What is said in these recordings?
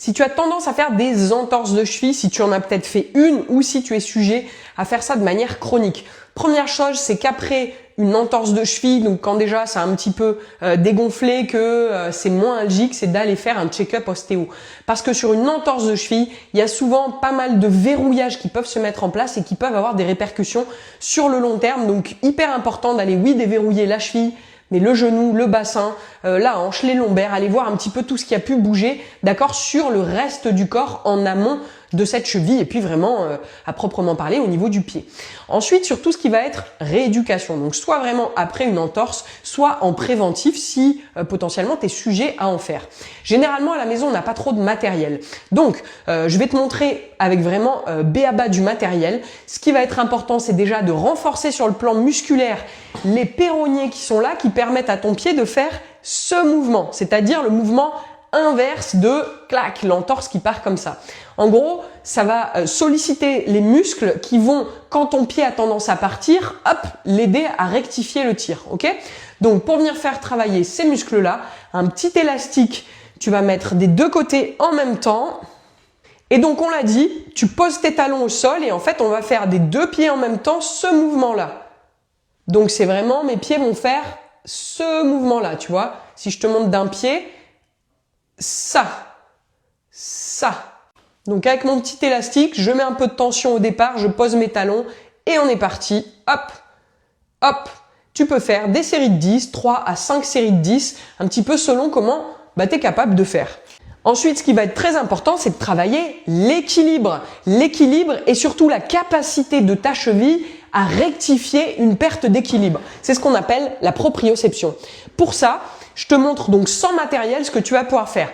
Si tu as tendance à faire des entorses de cheville, si tu en as peut-être fait une ou si tu es sujet à faire ça de manière chronique. Première chose, c'est qu'après une entorse de cheville, donc quand déjà ça a un petit peu dégonflé, que c'est moins algique, c'est d'aller faire un check-up ostéo. Parce que sur une entorse de cheville, il y a souvent pas mal de verrouillages qui peuvent se mettre en place et qui peuvent avoir des répercussions sur le long terme. Donc hyper important d'aller, oui, déverrouiller la cheville, mais le genou, le bassin, la hanche, les lombaires, aller voir un petit peu tout ce qui a pu bouger, d'accord, sur le reste du corps en amont de cette cheville et puis vraiment à proprement parler au niveau du pied. Ensuite, sur tout ce qui va être rééducation, donc soit vraiment après une entorse, soit en préventif si potentiellement tu es sujet à en faire. Généralement à la maison on n'a pas trop de matériel, donc je vais te montrer avec vraiment b.a.-ba du matériel. Ce qui va être important, c'est déjà de renforcer sur le plan musculaire les péronniers qui sont là, qui permettent à ton pied de faire ce mouvement, c'est-à-dire le mouvement inverse de clac, l'entorse qui part comme ça. En gros, ça va solliciter les muscles qui vont, quand ton pied a tendance à partir, hop, l'aider à rectifier le tir, ok? Donc, pour venir faire travailler ces muscles-là, un petit élastique, tu vas mettre des deux côtés en même temps. Et donc, on l'a dit, tu poses tes talons au sol et en fait, on va faire des deux pieds en même temps ce mouvement-là. Donc, c'est vraiment, mes pieds vont faire ce mouvement-là, tu vois? Si je te montre d'un pied, ça. Donc avec mon petit élastique, je mets un peu de tension au départ, je pose mes talons et on est parti. Hop, hop. Tu peux faire des séries de 10, 3 à 5 séries de 10, un petit peu selon comment tu es capable de faire. Ensuite, ce qui va être très important, c'est de travailler l'équilibre. L'équilibre et surtout la capacité de ta cheville à rectifier une perte d'équilibre. C'est ce qu'on appelle la proprioception. Pour ça, je te montre donc sans matériel ce que tu vas pouvoir faire.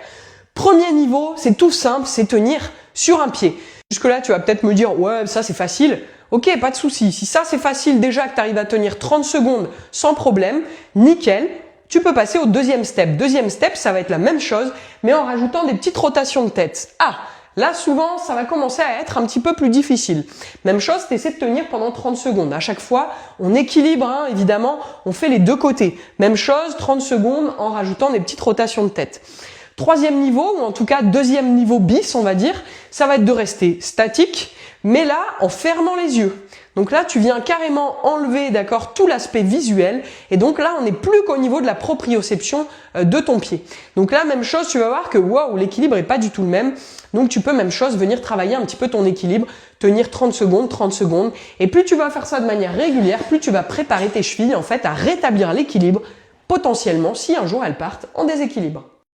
Premier niveau, c'est tout simple, c'est tenir sur un pied. Jusque-là, tu vas peut-être me dire « Ouais, ça c'est facile ». Ok, pas de souci. Si ça c'est facile déjà que tu arrives à tenir 30 secondes sans problème, nickel. Tu peux passer au deuxième step. Deuxième step, ça va être la même chose, mais en rajoutant des petites rotations de tête. Ah, là souvent, ça va commencer à être un petit peu plus difficile. Même chose, tu essaies de tenir pendant 30 secondes. À chaque fois, on équilibre, hein, évidemment, on fait les deux côtés. Même chose, 30 secondes en rajoutant des petites rotations de tête. Troisième niveau, ou en tout cas deuxième niveau bis, on va dire, ça va être de rester statique, mais là, en fermant les yeux. Donc là, tu viens carrément enlever, d'accord, tout l'aspect visuel. Et donc là, on n'est plus qu'au niveau de la proprioception de ton pied. Donc là, même chose, tu vas voir que waouh, l'équilibre est pas du tout le même. Donc tu peux, même chose, venir travailler un petit peu ton équilibre, tenir 30 secondes. Et plus tu vas faire ça de manière régulière, plus tu vas préparer tes chevilles en fait à rétablir l'équilibre, potentiellement si un jour elles partent en déséquilibre.